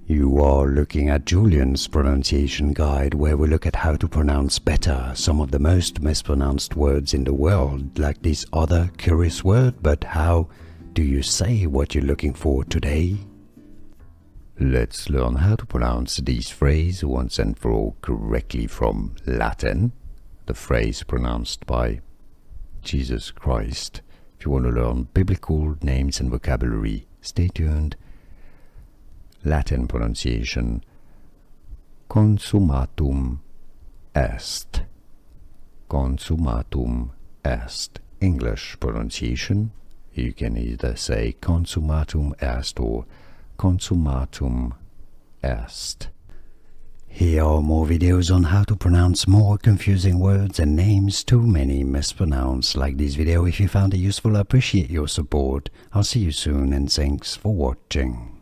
You are looking at Julian's pronunciation guide, where we look at how to pronounce better some of the most mispronounced words in the world, like this other curious word. But how do you say what you're looking for today? Let's learn how to pronounce this phrase once and for all correctly from Latin, the phrase pronounced by Jesus Christ. If you want to learn biblical names and vocabulary, stay tuned. Latin pronunciation: Consummatum est. Consummatum est. English pronunciation: you can either say Consummatum est or Consummatum est. Here are more videos on how to pronounce more confusing words and names too many mispronounced. Like this video if you found it useful. I appreciate your support. I'll see you soon and thanks for watching.